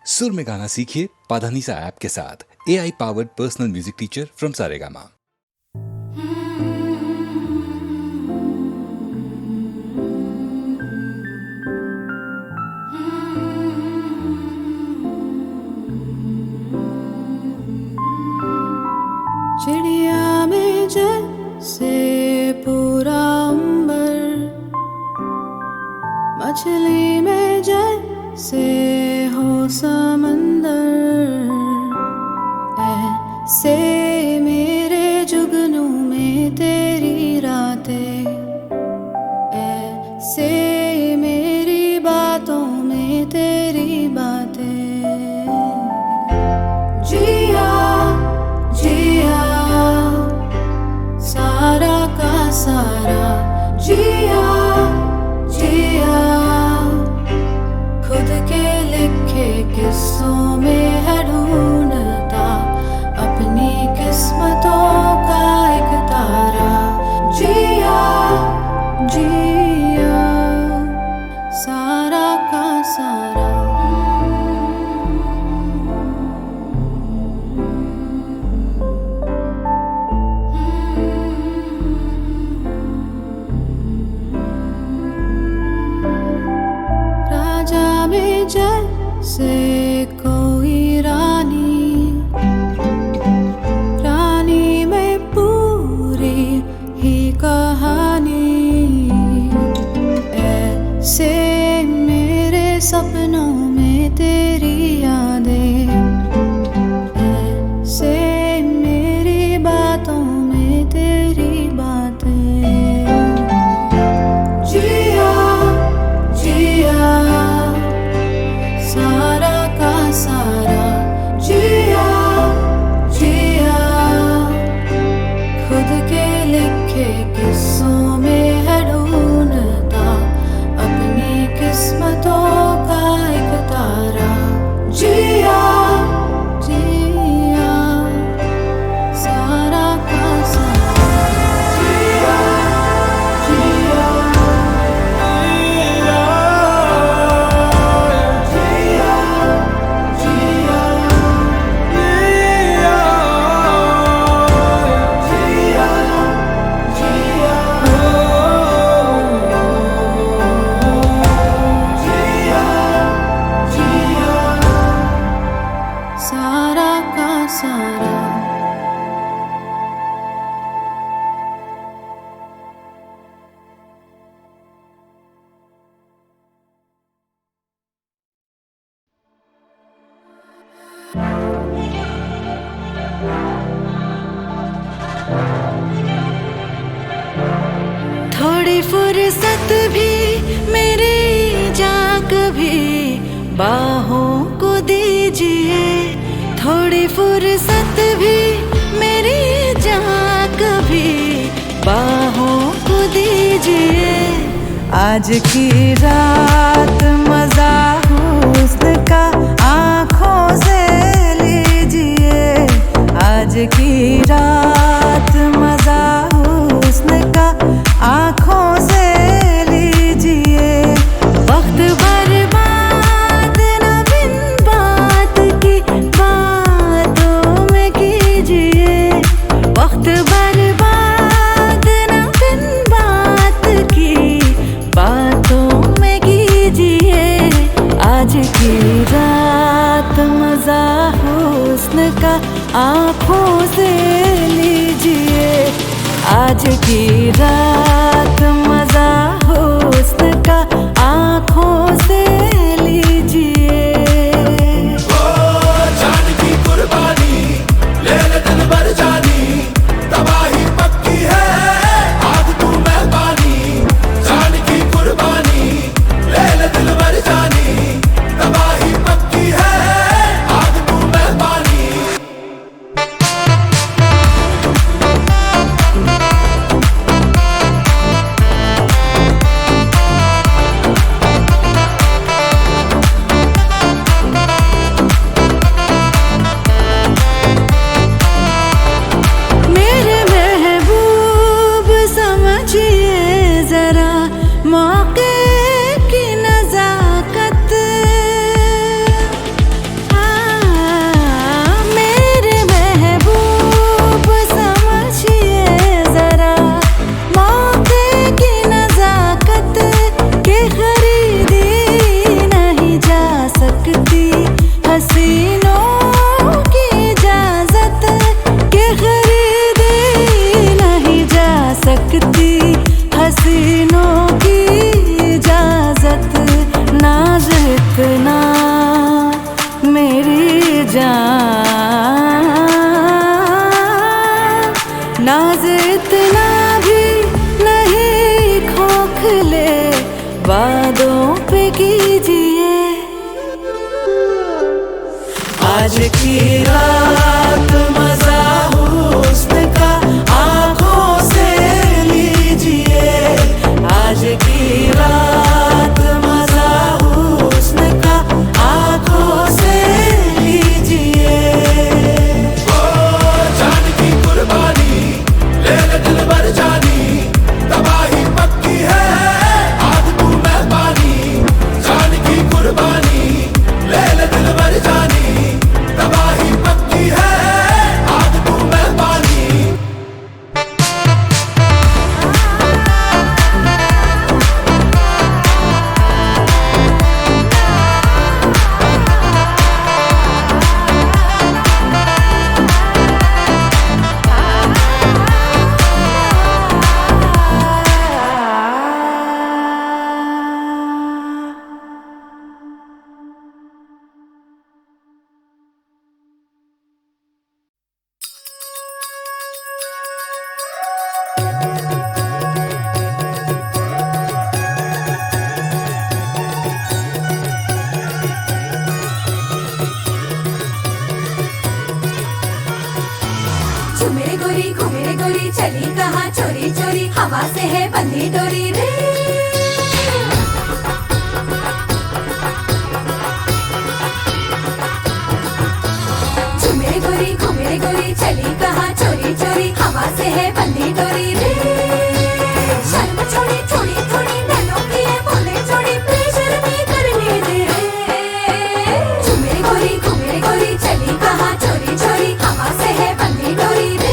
सुर में गाना सीखिए पाधानीसा ऐप के साथ। AI powered personal music teacher from Saregama. चिड़िया में जैसे पूरा अंबर, मछली में जैसे हो समंदर, ऐसे मेरे जुगनू में तेरी रातें, ऐसे मेरी बातों में तेरी बातें। जिया जिया सारा का सारा, जिया जिया खुद के लिखे किस्सों में है ढूंढता अपनी किस्मतों का एक तारा। जिया जिया सारा का सारा। राजा में जैसे कोई रानी, रानी में पूरी ही कहानी, ऐसे मेरे सपनों में तेरी यादें, ऐसे मेरी बातों में तेरी बातें। जिया जिया सारा का सारा, जिया जिया खुद के लिखे किस्सों में है ढूंढता अपनी किस्मतों का एक तारा। जिया जिया सारा का सारा, जिया जिया सारा का सारा। थोड़ी फुर्सत भी मेरी जा कभी बाहों को दीजिए, थोड़ी फुर्सत भी मेरी जा कभी बाहों को दीजिए। आज की रात मजा हुस्न का आँखों से लीजिए, आज की रात मजा हुस्न का आँखों से लीजिए। वक्त बर्बाद न बिन बात की बातों में कीजिए, वक्त बर्बाद न बिन बात की बातों में कीजिए। आज की रात मजा हुस्न का आँखों से लीजिए, आज की रात मजा हुस्न का आँखों से लीजिए। जान की कुर्बानी ले ले दिल भर जानी, तबाही पक्की है आग तू मेहरबानी। जान की कुर्बानी ले ले दिल भर जानी, तबाही पक्की है आग तू मेहरबानी। सकती हसीनों की इजाजत के खरीदी नहीं जा सकती हसीनों की इजाजत नाज इतना मेरी जान नाज इतना भी नहीं खोखले वादों पे कीजिए आज की रात मजा हुस्न का आंखों से लीजिए आज की रात मजा हुस्न का आंखों से लीजिए जान की कुर्बानी ले ले दिल भर जानी तबाही पक्की है आग तू मैं पानी जान की कुर्बानी ले ले दिल भर जानी तबाही पक्की है आग तू मैं पानी झूमे गोरी घूमे गोरी चली कहाँ चोरी चोरी हवा से है बंधी डोरी रे झूमे गोरी चली कहाँ चोरी चोरी हवा से है बंधी डोरी रे शर्म छोड़ी थोड़ी थोड़ी नैनों की है बोले छोड़ी प्रेशर नहीं करने दे झूमे गोरी चली कहाँ चोरी चोरी हवा से है बंधी डोरी रे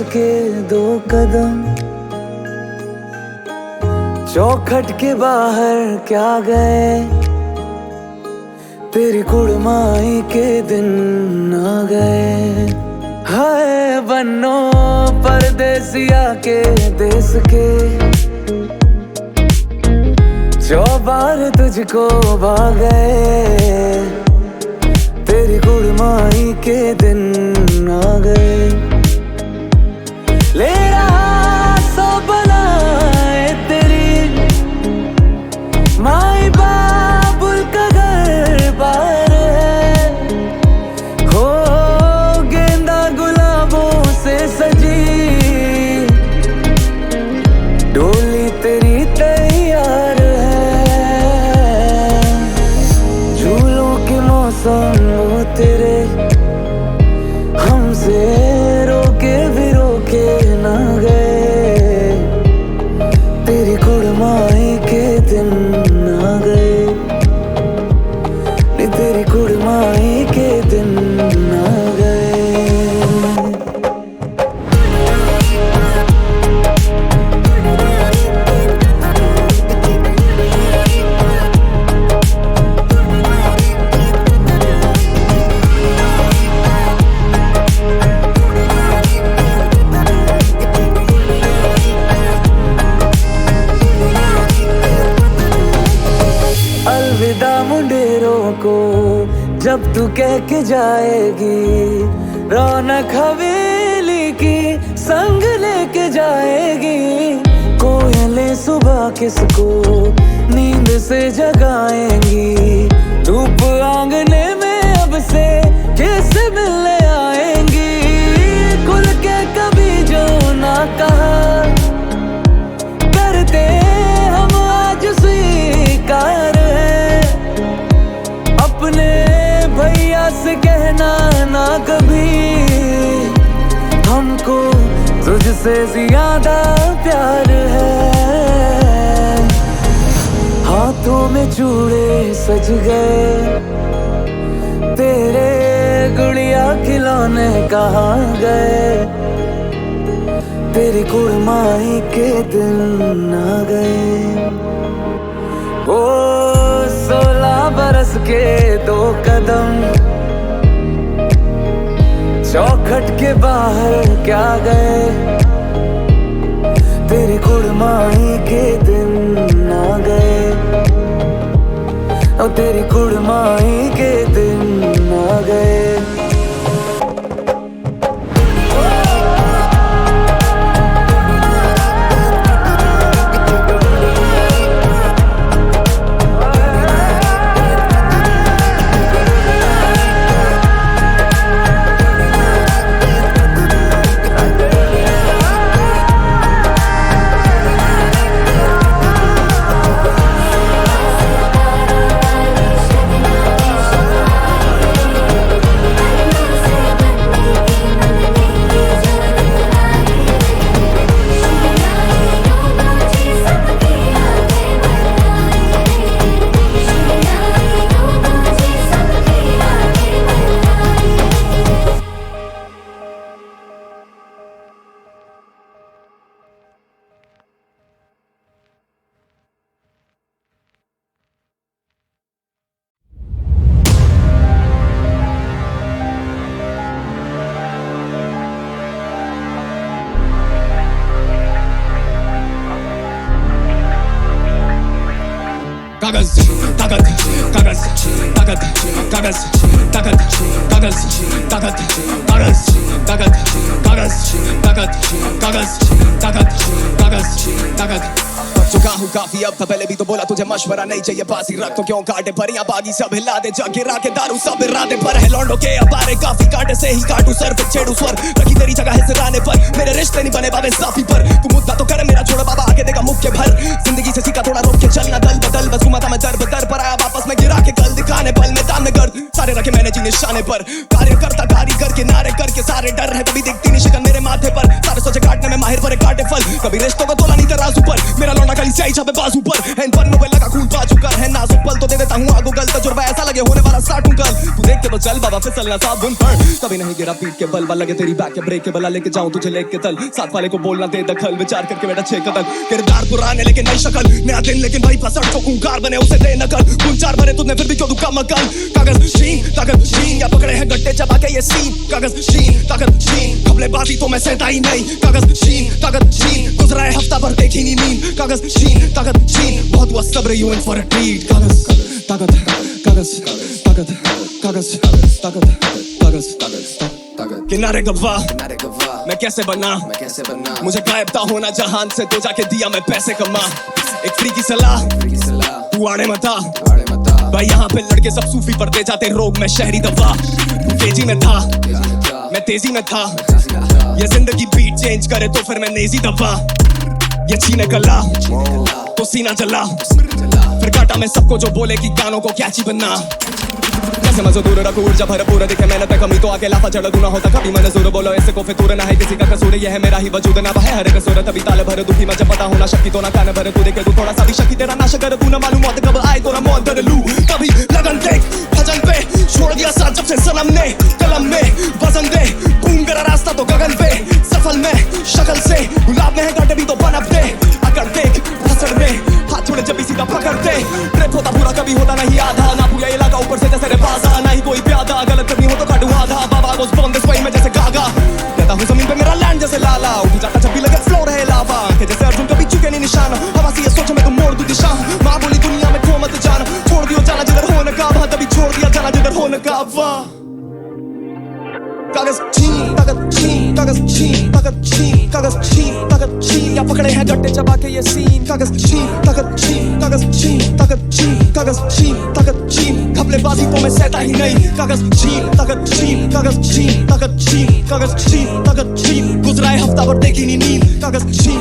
के 2 कदम, चौखट के बाहर क्या गए, तेरी कुड़माई के दिन आ गए। हाय बन्नो परदेसिया के देश के, चौबार तुझको भाग गए, तेरी कुड़माई के दिन आ गए। ले रहा सो बनाए तेरी माई बाबुल का घर बार है, हो गेंदा गुलाबों से सजी डोली तेरी तैयार है। झूलों के मौसम वो तेरे हमसे रोके भी रोके ना गए, तेरी कुड़माई के दिन आ गए, तेरी कुड़माई के दिन आ गए। अलविदा मुंडेरों को जब तू कह के जाएगी, रौनक हवेली की संग लेके जाएगी। कोयलें सुबह किसको नींद से जगाएंगी, धूप आंगने में अब से कैसे मिलने आएंगी। खुल के कभी जो ना कहा करते हम आज स्वीकार, अपने भैया से कहना ना कभी, हमको तुझसे ज्यादा प्यार है। हाथों में चूड़े सज गए, तेरे गुड़िया खिलौने कहाँ गए, तेरी कुड़माई के दिन आ गए। ओ 16 बरस के 2 कदम, चौखट के बाहर क्या गए, तेरी कुड़माई के दिन आ गए, और तेरी कुड़माई के दिन आ गए। कागज ताकत कागज ताकत कागज ताकत कागज ताकत कागज ताकत कागज ताकत कागज ताकत कागज ताकत। चुका हूँ काफी अब था, पहले भी तो बोला तुझे मशवरा नहीं चाहिए पास ही रख, तो क्यों काटे परियां बागी सब हिला दे, जग गिरा के दारू सब इरादे पर है लौंडों के अबारे काफी कांटे से ही काटू सर पे छेड़ू स्वर, रखी तेरी जगह है सिराने पर, मेरे रिश्ते नहीं बने बाबे साफी पर, तू मुद्दा तो कर मेरा छोड़ बाबा आगे देगा मुख्य भर, जिंदगी से सीखा थोड़ा रोक के चलना दल बदल, बस घुमा था मैं दर बदर पर आया वापस में गिरा के कल दिखाने पल में दाम में गर्द सारे रखे मैंने जी निशाने पर, कार्य करता कारीगर के नारे करके सारे डर है तभी दिखती नहीं शिकन मेरे माथे पर, सारे सोचे काटने में माहिर पर काटे फल, कभी रिश्तों को तोला नहीं तराजू पर, मेरा लौंडा खाली स्याही छापे बाजू पर, इन पन्नों पे लगा खून बाजू कर है नाजुक पल, तो दे देता हूँ आगू गल तजुर्बा ऐसा लगे लगे होने वाला स्टार्ट हूँ कल। तू देख के तो चल बाबा फिसलना साबुन पर। कभी नहीं गिरा पीट के बल लगे तेरी बैक के ब्रेक के बला लेके जाऊं तुझे लेके तल। साथ वाले को बोलना दे दखल विचार करके बेटा छे कदम। किरदार पुराने लेकिन नई शक्ल नया दिन लेकिन भाई फसड़ जो खूंखार बने उसे दे नकल। कुल चार बने तुझने फिर भी क्यों दुखा मकल। कागज शीन या पकड़े हैं गट्टे चबा के ये सीन। कागज शीन खबलेबाजी तो मैं सहता ही नहीं। कागज शीन गुजरा है हफ्ता भर देखी नहीं नींद। कागज शीन बहुत हुआ सब्र you in for a treat. कागज किनारे गवाह मैं कैसे बना मुझे गायब था होना जहान से तो जाके दिया मैं पैसे कमा। एक फ्री की सलाह तू आड़े मता भाई यहाँ पे लड़के सब सूफी पर दे जाते रोग में शहरी दवा। तू तेजी में था मैं तेजी में था। ये जिंदगी बीट चेंज करे तो फिर मैं नेजी दबा। ये छीने गला तो सीना जला फिर काटा मैं सबको जो बोले कि गानों को कैची बनना। जैसे मजो दूर रखो ऊर्जा भरपूर दिखे मेहनत है कमी तो आके लाफा चढ़ दूना होता कभी मैंने जोर बोलो ऐसे को फितूर ना है किसी का कसूर। ये है मेरा ही वजूद ना है हर कसूर तभी ताल भर दुखी मजे पता होना शक्ति तो ना कान भर तू देखे तू थोड़ा सा भी शक्ति तेरा नाश कर तू ना मालूम मौत कब आए तो ना मौत डर लू। कभी लगन देख भजन पे छोड़ दिया साथ जब से सनम ने कलम में वजन दे घूम मेरा रास्ता तो गगन पे सफल में शक्ल से गुलाब में है कांटे भी तो बनप दे अकड़ देख हसड़ में हाथ छोड़े जब भी सीधा पकड़ते। ट्रिप होता पूरा कभी होता नहीं आधा ना पूरा इलाका ऊपर से जैसे बाजा ना ही कोई प्यादा गलत करनी हो तो काटू आधा। बाबा गोस बॉन दिस वे में जैसे गागा रहता हूँ जमीन पे मेरा लैंड जैसे लाला। उठी जाता जब भी लगे फ्लो रहे लावा के जैसे अर्जुन कभी चुके नहीं निशान। हवा से ये सोचो मैं तो मोड़ दूं दिशा माँ बोली दुनिया में खो मत जाना। छोड़ दियो जाना जिधर होने का वहाँ तभी छोड़ दिया जाना जिधर होने का वाह। कागज शीन या पकड़े हैं गट्टे चबा के ये सीन। कागज शीन खबलेबाजी तो मैं सहता ही नहीं। कागज शीन गुजरा है हफ्ता भर देखी नहीं नींद। कागज शीन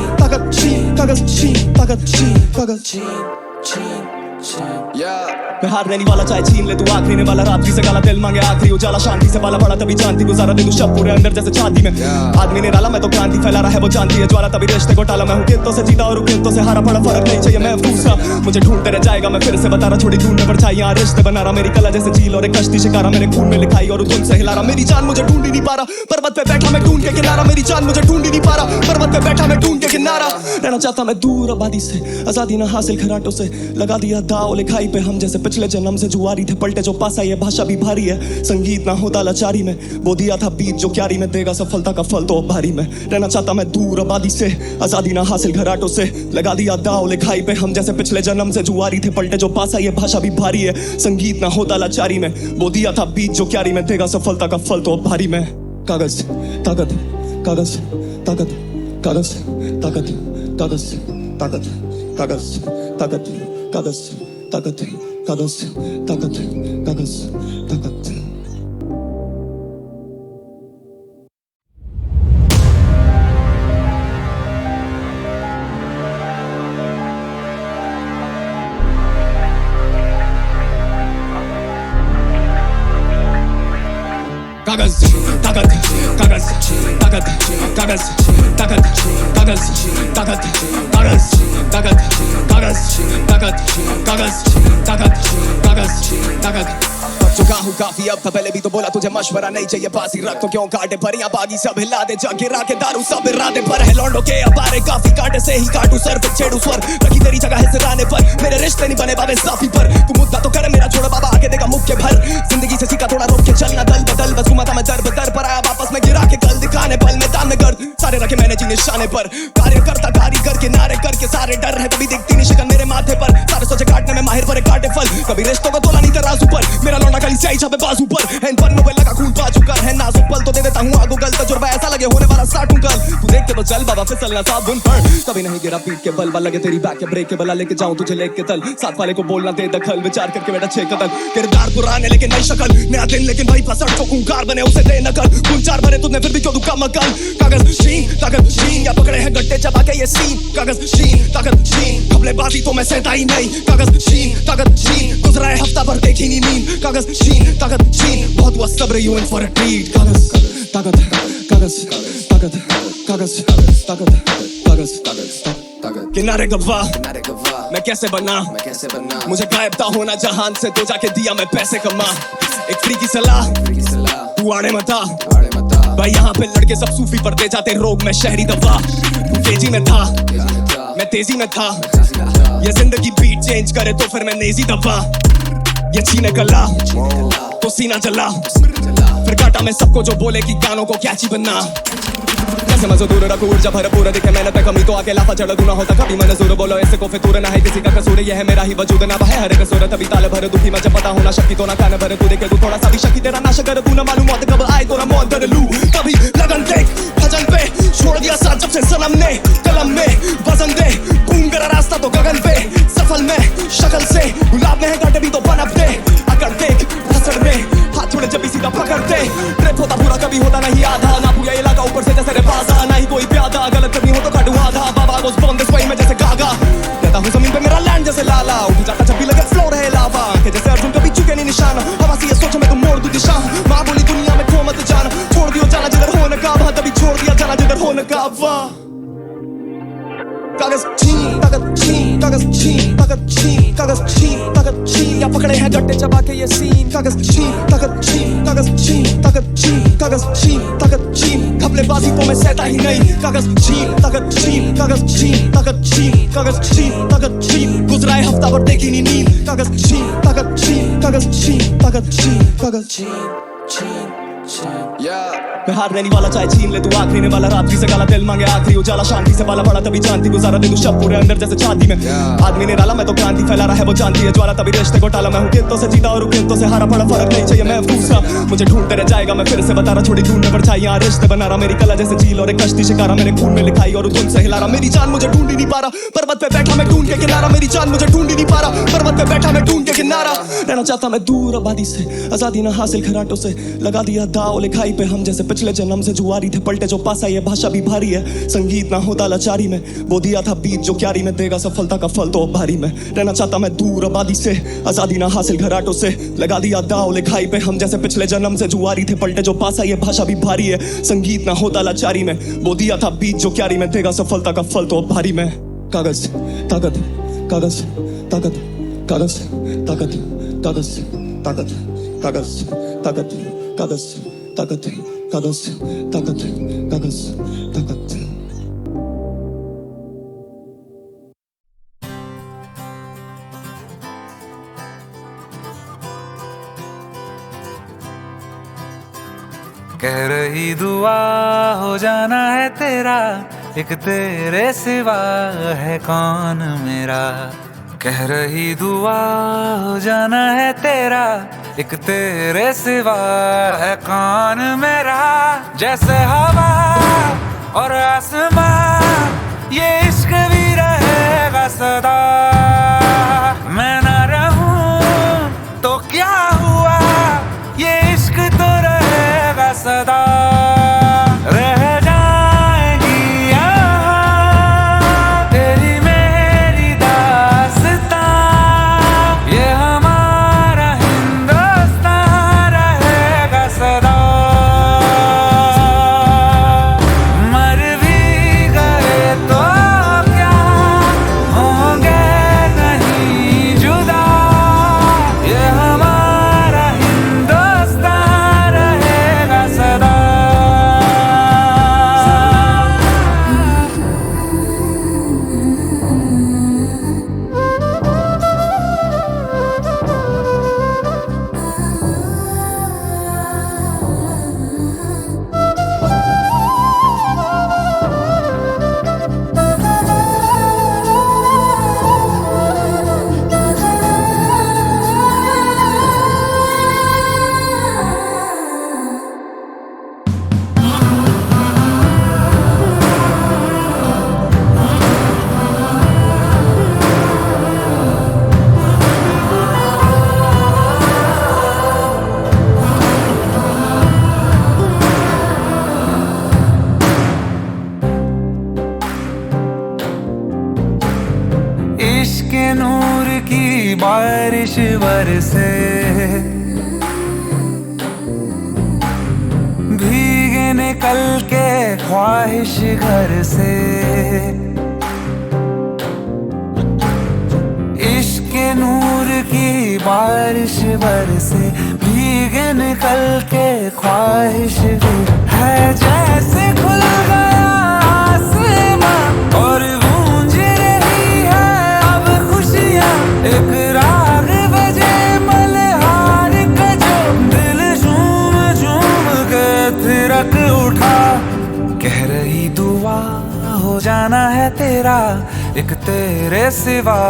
मैं हारने नहीं वाला चाहे छीन ले तू आखिरी ने वाला रात्रि से गाला दिल मांगे आखिरी उजाला शांति से वाला बड़ा तभी जानती गुजारा दे तू शब पूरे अंदर जैसे छाती में। आदमी ने डाला मैं तो क्रांति फैला रहा है वो जानती है ज्वाला तभी रिश्ते को टाला। मैं हूँ कितों से जीता और कितों से हारा पड़ा फर्क नहीं चाहिए मैं दूसरा मुझे ढूंढते रह जाएगा। मैं फिर से बता रहा छोड़ी ढूंढने पर छाई यहाँ रिश्ते बना रहा मेरी कला जैसे झील और एक कश्ती शिकारा मेरे खून में लिखाई और तुम से हिला रहा। मेरी जान मुझे ढूंढ ही नहीं पा रहा पर्वत पे बैठा मैं ढूंढ के किनारा। मेरी जान मुझे ढूंढ ही नहीं पा रहा पर्वत पे बैठा मैं ढूंढ के किनारा। रहना चाहता मैं दूर आबादी से आजादी ना हासिल खराटों से लगा दिया दाव लिखाई पे हम जैसे पिछले जन्म से जुआरी थे पलटे जो पास आई है भाषा भी भारी है संगीत ना होता लाचारी में वो दिया था बीत जो क्यारी में देगा सफलता का फल तो अब भारी में। रहना चाहता मैं दूर आबादी से आजादी ना हासिल घराटों से लगा दिया दाव लिखाई पे हम जैसे पिछले जन्म से जुआरी थे पलटे जो पास आई है भाषा भी भारी है संगीत ना होता लाचारी में वो दिया था बीत जो क्यारी में देगा सफलता का फल तो अब भारी में। कागज ताकत कागज ताकत कागज ताकत कागज ताकत कागज ताकत कागज ताकत कागज ताकत कागज ताकत। कागज ताकत कागज ताकत कागज ताकत कागज ताकत कागज ताकत कागज ताकत कागज ताकत कागज ताकत। चुका हूँ काफी अब था पहले भी तो बोला तुझे मशवरा नहीं चाहिए बासी रख तो क्यों काटे पर या बागी सब हिला दे जा गिरा के दारू सब इरादे पर है लौंडो के अबारे काफी काटे से ही काटू सर पे छेड़ू स्वर रखी तेरी जगह है सिराने पर मेरे रिश्ते नहीं बने बाबे साफी पर तू मुद्दा तो करे मेरा छोड़ बाबा आके देगा मुख के भर जिंदगी से सीखा थोड़ा रोक के चलना दल बदल बस घुमा था मैं दर बदर पर आया वापस में गिरा के कल दिखाने पल मैदान में गर्द सारे रखे मैंने जी निशाने पर कार्य करता कारीगर के नारे करके सारे डर है कभी दिखती नहीं शिकन मेरे माथे पर सारे सोचे काटने में माहिर पर काटे फल कभी रिश्तों को तोला नहीं तराजू पर मेरा लौंडा खाली स्याही छापे बाजू पर हैंड पन्नों पे लगा खून बाजू कर है नाजुक पल तो दे देता हूँ आगू गल तजुर्बा ऐसा लगे होने वाला स्टार्ट हूँ कल तू देख के तो चल बाबा फिसलना साबुन पर कभी नहीं गिरा पीट के बल लगे तेरी बैक के ब्रेक के बला लेके जाऊं तुझे लेके तल साथ वाले को बोलना दे दखल विचार करके बेटा छे कतल किरदार पुराने लेकिन नई शक्ल नया दिन लेकिन भाई फसड़ जो खूंखार बने उसे दे नकल कुल चार बने तुझने फिर भी क्यों दुखा मकल। कागज शीन या पकड़े हैं गट्टे चबा के ये सीन। कागज शीन खबलेबाजी तो मैं सहता ही नहीं। कागज शीन गुजरा है हफ्ता भर देखी नहीं नींद। कागज शीन बहुत हुआ सब्र you in for a treat. कागज ताकत कागज ताकत कागज ताकत कागज किनारे गवाह मैं कैसे बना मुझे गायब था होना जहान से तो जाके दिया मैं पैसे कमा एक फ्री की सलाह तू आड़े मता भाई यहाँ पे लड़के सब सूफी पढ़ते जाते रोग में शहरी दवा तू तेजी में था मैं तेजी में था ये जिंदगी बीट चेंज करे तो फिर मैं नेजी दबा ये छीने गला तो सीना जला फिर काटा मैं सबको जो बोले कि गानों को कैची बनना कैसे मैं दूर रखूं ऊर्जा भरपूर दिखे मेहनत पे कमी तो आके लाफा चढ़ दूं ना होता कभी मैंने जोर बोलो ऐसे को फितूर ना है किसी का कसूर ये है मेरा ही वजूद ना है हर कसूर तभी ताले भर दुखी मैं जब पता होना शक्ति तो ना कान भर तू देखे तू थोड़ा सा भी शक्ति तेरा नाश कर तू ना मालूम मौत कब आए तो ना मौत कर लूं कभी लगन देख भजन पे छोड़ दिया साथ जब से सनम ने कलम में वजन दे घूम कर रास्ता तो गगन पे सफल में शक्ल से गुलाब में है कांटे भी तो बनप दे अकड़ देख हसड़ में हाथ छोड़े जब भी सीधा पकड़ते ट्रिप होता पूरा कभी होता नहीं आधा ना पूरा इलाका ऊपर से जैसे रेपाजा ना ही कोई प्यादा गलत करनी हो तो काटू आधा बाबा गोस बॉन दिस वे में जैसे गागा कहता हूँ जमीन पे मेरा लैंड जैसे लाला उठ जाता जब भी लगे फ्लो रहे लावा के जैसे अर्जुन कभी चुके नहीं निशान हवा से ये सोच मैं तो मोड़ दूं दिशा माँ बोली दुनिया में खो मत जाना छोड़ दियो जाना जिधर हो न काबा तभी छोड़ दिया जाना जिधर हो न काबा कागज छीन ताकत छीन कागज छीन ताकत छीन कागज छीन ताकत छीन या पकड़े हैं गट्टे चबा के ये सीन कागज छीन ताकत छीन कागज छीन ताकत छीन कागज छीन ताकत छीन घपलेबाजी तो मैं सहता ही नहीं कागज छीन ताकत छीन कागज छीन ताकत छीन कागज छीन ताकत छीन गुजरा है हफ्ता भर देखी नहीं नींद कागज छीन ताकत छीन कागज छीन ताकत छीन कागज छीन मैं हारने नहीं वाला चाहे छीन ले तू आखिरी ने वाला रात्रि से काला दिल मांगे आखिरी उजाला शांति से वाला बड़ा तभी जानती गुजारा दे तू शब पूरे अंदर जैसे छाती में आदमी ने डाला मैं तो क्रांति फैला रहा है वो जानती है ज्वाला तभी रिश्ते को टाला मैं हूँ किंतों से जीता और किंतों से हारा पड़ा फर्क नहीं चाहिए मैं फूसा मुझे ढूंढते रह जाएगा मैं फिर से बता रहा छोड़ी ढूंढने पर छाई यहाँ रिश्ते बना रहा मेरी कला जैसे झील और एक कश्ती शिकारा मेरे खून में लिखाई और धुन से हिला रहा मेरी जान मुझे ढूंढ ही नहीं पा रहा पर्वत पे बैठा मैं ढूंढ के किनारा मेरी जान मुझे ढूंढ ही नहीं पा रहा पर्वत पे बैठा मैं ढूंढ के किनारा रहना चाहता मैं दूर आबादी से आजादी ना हासिल खराटों से लगा दिया दाव लिखाई पे हम जैसे पिछले जन्म से जुआरी थे पलटे जो पासा ये भाषा भी भारी है संगीत ना होता लाचारी में वो दिया था बीत जो क्यारी में देगा सफलता का फल तो भारी में रहना चाहता मैं दूर आबादी से आजादी ना हासिल घराटों से लगा दिया दाव लिखाई पे हम जैसे पिछले जन्म से जुआरी थे पलटे जो पासा ये भाषा भी भारी है संगीत ना होता लाचारी में वो दिया था बीत जो क्यारी में देगा सफलता का फल तो भारी में कागज ताकत कागज ताकत कागज ताकत कागज ताकत कागज ताकत कागज ताकत कागज ताकत कागज ताकत कह रही दुआ हो जाना है तेरा एक तेरे सिवा है कौन मेरा कह रही दुआ हो जाना है तेरा एक तेरे सिवा है कौन मेरा जैसे हवा और आसमां ये इश्क भी रहेगा सदा मैं ना रहूं तो क्या हुआ ये इश्क तो रहेगा सदा रह जाएगी यहाँ तेरी मेरी दास्तां ये हमारा हिंदुस्तान रहेगा सदा मर भी गए तो क्या होंगे नहीं जुदा ये हमारा हिंदुस्तान रहेगा सदा इश्क नूर की बारिश बरसे भीगे निकल के ख्वाहिश घर से बारिश बरसे भीगे निकल के ख्वाहिश भी है जैसे खुल गया आसमां और गूंज रही है अब खुशियां एक राग बजे मल्हार का जो दिल झूम झूम के थिरक उठा कह रही दुआ हो जाना है तेरा एक तेरे सिवा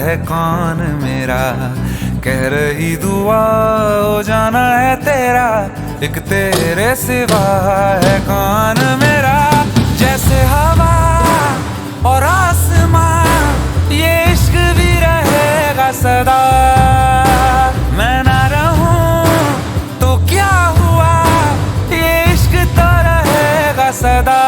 है कौन मेरा कह रही दुआ हो जाना है तेरा एक तेरे सिवा है कौन मेरा जैसे हवा और आसमां ये इश्क भी रहेगा सदा मैं ना रहूं तो क्या हुआ ये इश्क तो रहेगा सदा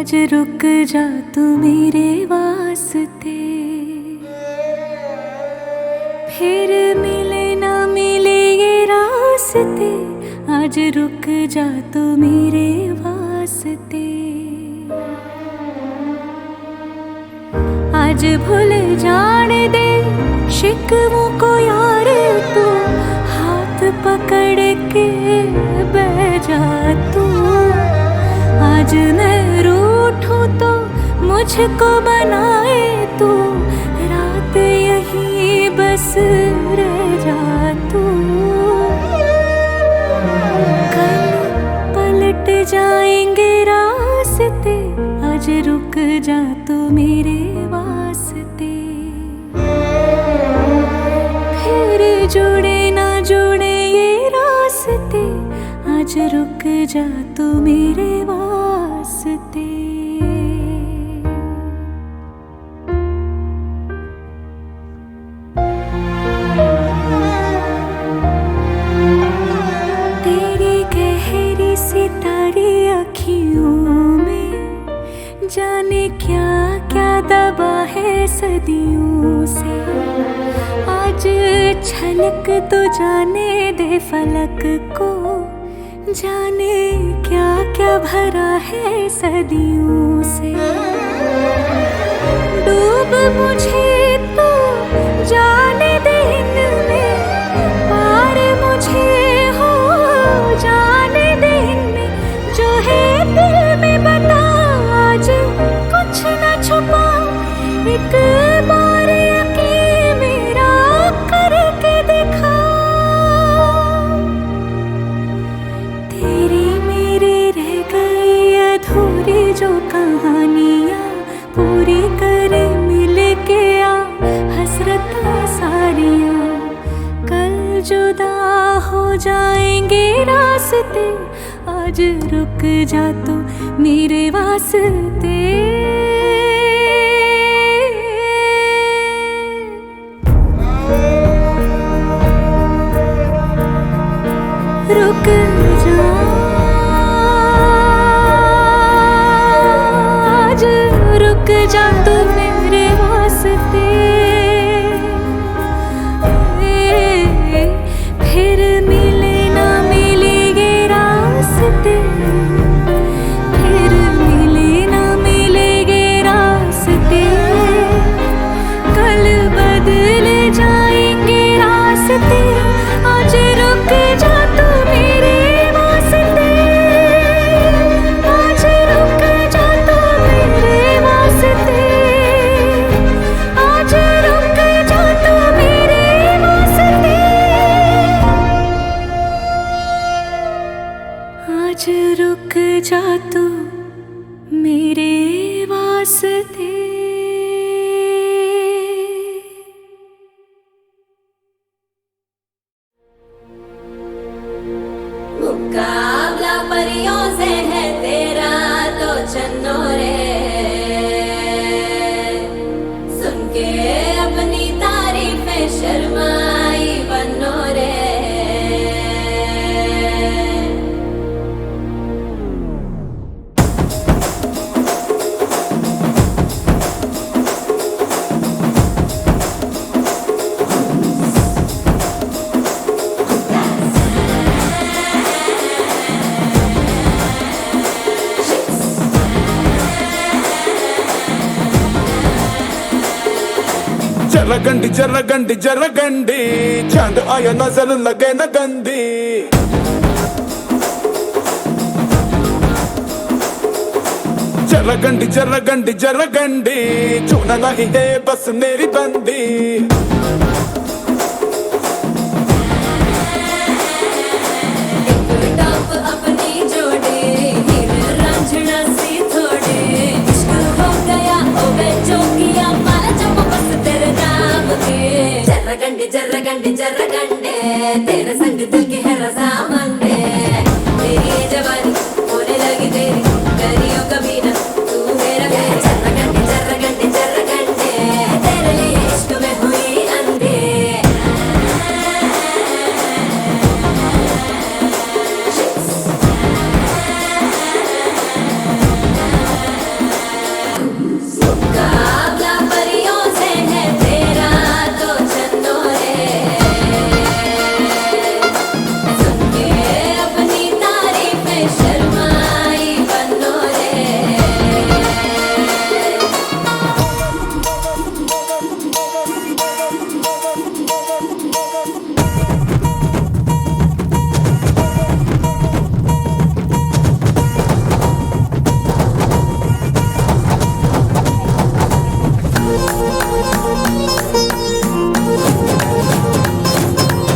आज रुक जा तू मेरे वास्ते फिर मिले ना मिले ये रास्ते आज रुक जा तू मेरे वास्ते आज भूल जाने दे शिकवों को यार तू हाथ पकड़ के बैठ जा तू आज मैं रूठूं तो मुझको बनाए तू रात यही बस रह जा तू कल पलट जाएंगे रास्ते आज रुक जा तू मेरे वास्ते फिर जुड़े ना जुड़े ये रास्ते आज रुक जा तू मेरे वास्ते तेरी गहरी सितारी अखियों में जाने क्या क्या दबा है सदियों से आज छलक तो जाने दे फलक को जाने क्या क्या भरा है सदियों से डूब मुझे तो जाने दे इनमें पार मुझे हो जाने दे इनमें जो है दिल में बता आज कुछ न छुपा एक बार यकीन मेरा करके दिखा तेरी मेरी रह गई अधूरी जो कहानियाँ पूरी करे मिल के आ हसरत सारियाँ कल जुदा हो जाएंगे रास्ते आज रुक जा तू मेरे वास्ते रुक जा आज रुक जा तू मेरे वास्ते फिर मिले ना मिलेंगे रास्ते फिर मिले ना मिलेंगे रास्ते कल बदल जाएंगे रास्ते आज रुक जा तू मेरे वास्ते आज रुक जा तू मेरे वास्ते आज रुक जा तू मेरे वास्ते आज रुक जा तू मेरे वास्ते मुकाबला परियों से है तेरा तो चन्नो रे सुन के अपनी तारीफें शर्माई बनो रे जरगंडी जरगंडी जरगंडी चांद आया नजर लगे न गंदी जरगंडी जरगंडी जरगंडी छूना नहीं है बस मेरी बंदी टॉप अपनी जोड़े हीरे रांझना सी थोड़े इश्क हो गया हो गए जो किया मारा जब बस तेरे नाम के जर्रगंडी जर्रगंडी जर्रगंडे तेरे संग दिल की है रज़ामंदे तेरी ये जवानी होने लगी तेरी करियो कभी ना तू मेरा है जर्रगंडी जर्रगंडी जर्रगंडे तेरे लिए इश्क में हुई अंधे मुकाबला परियों से है तेरा तो चन्नो रे सुन के अपनी तारीफें शर्माई बनो रे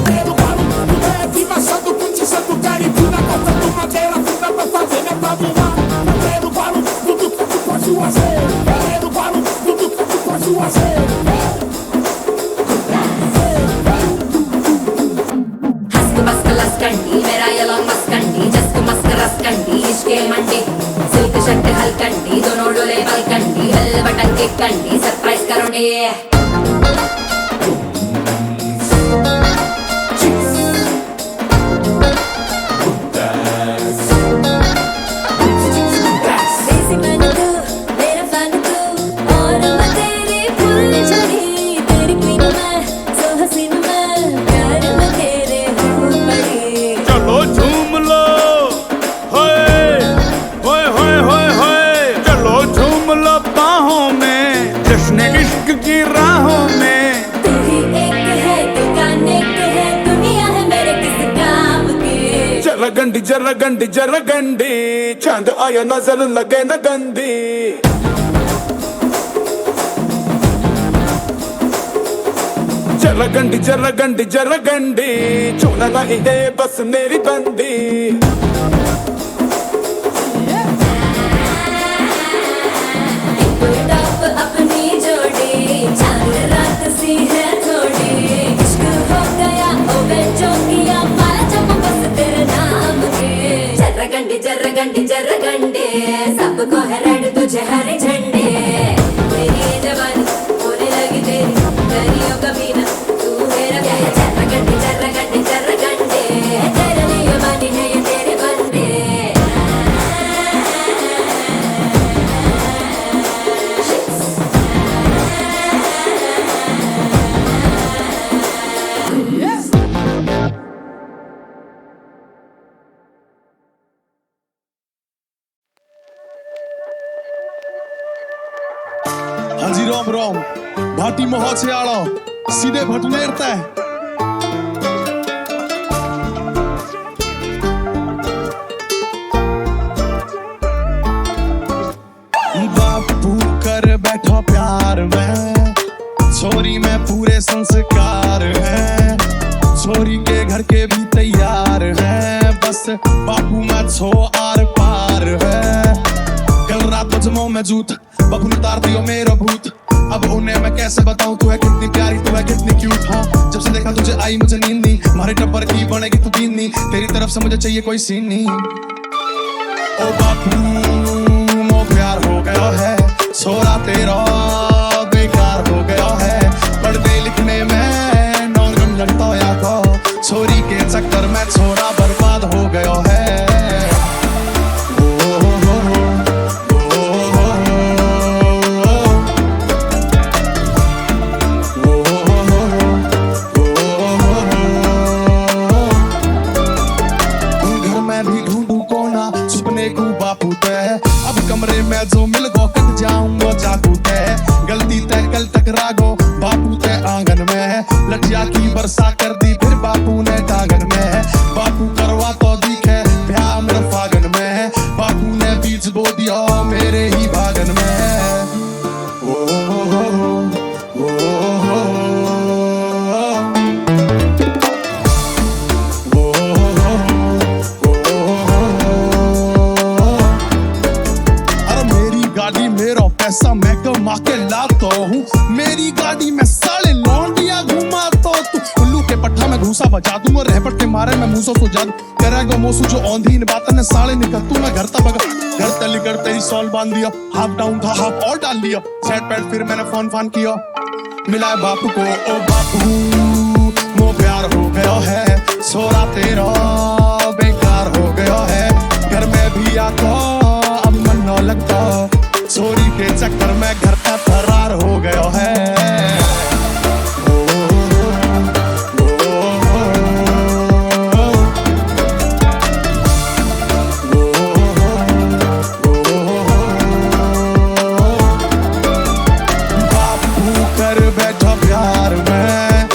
Quero barulho leve, machado curtiçando caribina, cortando madeira fina pra fazer minha família. Quero barulho do que tu pode fazer. Quero barulho do que tu pode fazer. Husk बस्क लस्कंडी मेरा ये लॉन्ग मस्कंडी जस्क मस्क रस्कंडी इश्के मंडी silk shirt हलकंडी दोनों डोले बलकंडी bell button की कंडी surprise करोगे देसी मन तू मेरा फन तू और मैं तेरी फुल झड़ी तेरी क्वीन मैं सो हसीन मैं प्यार में तेरे हूँ पड़ी चलो झूम लो, होए होए होए होए होए। चलो झूम लो बाहों में, जश्न इश्क की राहों में। तू ही एक है दुकान एक है दुनिया है मेरे किस काम की जरगंडी जरगंडी जरगंडी चांद आया नजर लगे न गंदी जरगंडी जरगंडी जरगंडी छूना नहीं है बस मेरी बंदी टॉप अपनी जोड़ी चांद रात सी है थोड़ी इश्क हो गया हो गए जो किया मारा जब बस तेरे नाम के जर्रगंडी जर्रगंडी जर्रगंडे सबको है रेड तुझे हरे झंडे तेरी ये जवानी होने लगी तेरी करियो कभी ना तू मेरा क्या है जर्रगंडी जर्रगंडी जर्रगंडे तेरे लिए राम राम भाटी मोह आड़ो सीधे भटनेरता है बापू कर बैठो प्यार में छोरी में पूरे संस्कार है छोरी के घर के भी तैयार है बस बापू में छो आर पार है कल रात को जमाऊं मैं जूत बापू ने उतार दियो मेरा भूत अब उन्हें मैं कैसे बताऊं तू है कितनी प्यारी तू है कितनी क्यूट हाँ जब से देखा तुझे आई मुझे नींद नहीं मारे टप्पर की बनेगी तू दीन नहीं तेरी तरफ से मुझे चाहिए कोई सीन नहीं ओ बापू मो प्यार हो गया है छोरा तेरा बेकार हो गया है पढ़ने लिखने में नौन लगता या को छोरी के चक्कर में छोरा बर्बाद हो गया है घर में भी ढूंढू कोना छुपने को बापू तय अब कमरे में जो मिल गो कट जाऊंगा चाकू तय गलती तय कल टकरा गो बापू तय आंगन में लठिया की वर्षा कर दी फिर बापू ने टांगन में बापू करवा तो दिखे ब्याह मेरे फागन में बापू ने बीज बो दिया मेरे ही बागन में ओ गाड़ी मेरा पैसा मैं कमा के लाता हूँ मेरी गाड़ी में साले लौंडिया घुमाता तू उल्लू के पट्टा में घूसा बजा दूंगा रहपट के मारे मैं मुंह सो जा करेगा मोसू जो औंधी इन बातन ने साले निकल तू मैं घर तक घर तली कर तेरी सॉल बांध दिया हाफ डाउन था हाफ और डाल लिया सेट पैड फिर मैंने फोन फान किया मिला बापू को ओ बापू मो प्यार हो गया है छोरा तेरा बेकार हो गया है घर में भी आको अब मन न लगता छोरी के चक्कर में घर का फरार हो गया है बापू कर बैठो प्यार में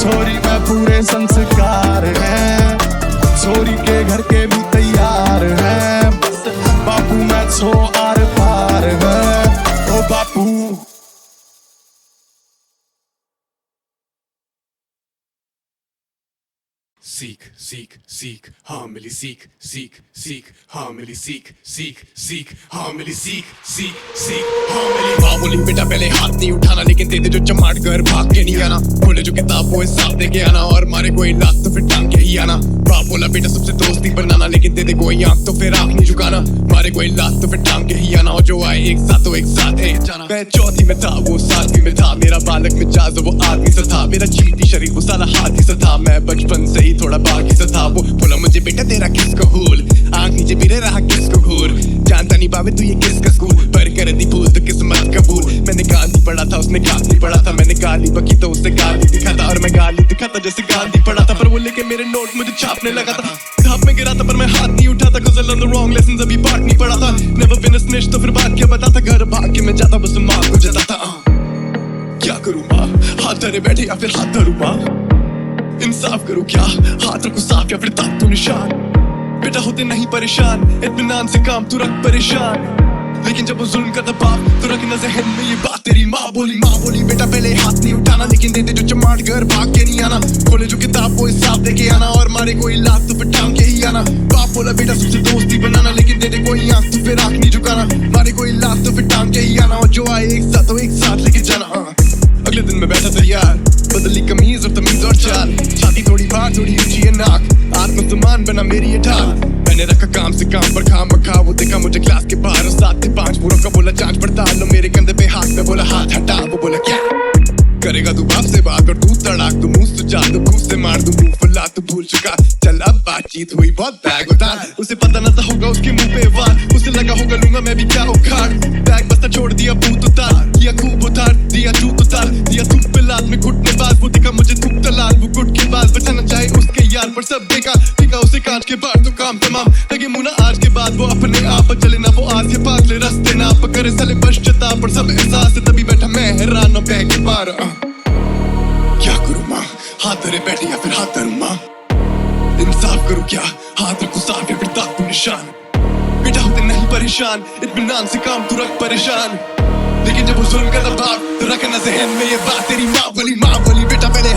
छोरी में पूरे संस्कार है छोरी के घर के भी तैयार है बस बापू में छो आर पार है ओ बापू सीख सीख सीख हाँ मिली सीख सीख सीख हाँ मिली सीख सीख सीख हाँ मिली सीख सीख सीख हाँ मिली माँ बोली बेटा पहले हाथ नहीं उठाना लेकिन दे दे जो चमाट कर भाग के नहीं आना बोले जो किताब वो हिसाब दे के आना और मारे कोई लात तो फिर टांग के ही आना बाप बोला बेटा सबसे दोस्ती बनाना लेकिन दे दे कोई आंख तो फिर आंख नहीं झुकाना मारे कोई लात तो फिर टांग के ही आना और जो आए एक साथ तो एक साथ है जाना मैं चौथी में था वो सातवीं में था मेरा बालक मिजाज वो आदमी सा था मेरा चीटी शरीर वो साला हाथी सा था मैं बचपन से ही थोड़ा बाकी सा था वो बोला मुझे बेटा तेरा किसको हुल आंख नीचे बिरे रहा किसको घूर जानता नहीं पावे तू ये किसका स्कूल पर कर दी भूल तो किस्मत कबूल मैंने गाली पढ़ा था उसने गाली पढ़ा था मैंने गाली बकी तो उससे गाली दिखा था और मैं गाली दिखा था जैसे गाली पढ़ा था पर वो लेके मेरे नोट मुझे छापने लगा था घाप में गिरा था पर मैं हाथ नहीं उठाता cause I learned the wrong lessons अभी पाठ नहीं पढ़ा था never been a snitch तो फिर बात क्या बताता घर भाग के मैं जाता बस माँ को जताता क्या करूँ माँ हाथ धरे बैठे या फिर हाथ धरूँ माँ इंसाफ करूँ क्या हाथ रखूँ साफ या फिर ताक तू निशान बेटा होते नहीं परेशान इत्मीनान से काम तू रख परेशान लेकिन जब वो जुल्म का दबाव तो रखना ज़हन में ये बात तेरी माँ बोली बेटा पहले हाथ नहीं उठाना लेकिन दे दे जो चमाट घर भाग के नहीं आना खोले जो किताब वो हिसाब दे के आना और मारे कोई लात तो फिर टांग के ही आना बाप बोला बेटा सबसे दोस्ती बनाना लेकिन दे दे कोई आंख तो फिर आंख नहीं झुकाना मारे कोई लात तो फिर टांग के ही आना और जो आए एक साथ तो एक साथ लेके जाना अगले दिन मैं बैठा था यार बदली कमीज और तमीज और चाल छाती थोड़ी बाहर थोड़ी ऊंची है नाक आत्मसम्मान बना मेरी ये ढाल मैंने रखा काम से काम पर खाम रखा वो देखा मुझे क्लास के बाहर और 7 से 5 पूरा का बोला जांच पड़ताल लो मेरे कंधे पे हाथ में बोला हाथ हटा वो बोला क्या करेगा तू बाप से बात और तू तड़ाक तू मुंह सुझा तू घूस से मार तू मुंह फुला तू भूल चुका चल अब बातचीत हुई बहुत बैग उतार उसे पता न था होगा उसके मुंह पे वार उसे लगा होगा लूंगा मैं भी क्या उखाड़ बैग बस्ता छोड़ दिया भूत उतार किया खूब उतार दिया जूत उतार दिया थूक पे लात में घुटने बाज वो दिखा मुझे थूक तलाल वो गुट के बाद बचाना चाहे उसके यार पर सब देखा दिखा उसे कांच के बाहर तो काम तमाम लगे मुना आज के बाद वो अपने आप चले ना वो आज के पास ले रास्ते ना करे साले पश्चाताप पर सब एहसास तभी बैठा मैं हाथ धरे बैठे या फिर हाथ धरूं माँ? इंसाफ करूं क्या, हाथ रखूं साफ या फिर दाग दूं निशान? बेटा होते नहीं परेशान, इत्मीनान से काम तू रख परेशान, लेकिन जब वो जुल्म का दबाव तो रखना ज़हन में ये बात, तेरी माँ बोली बेटा पहले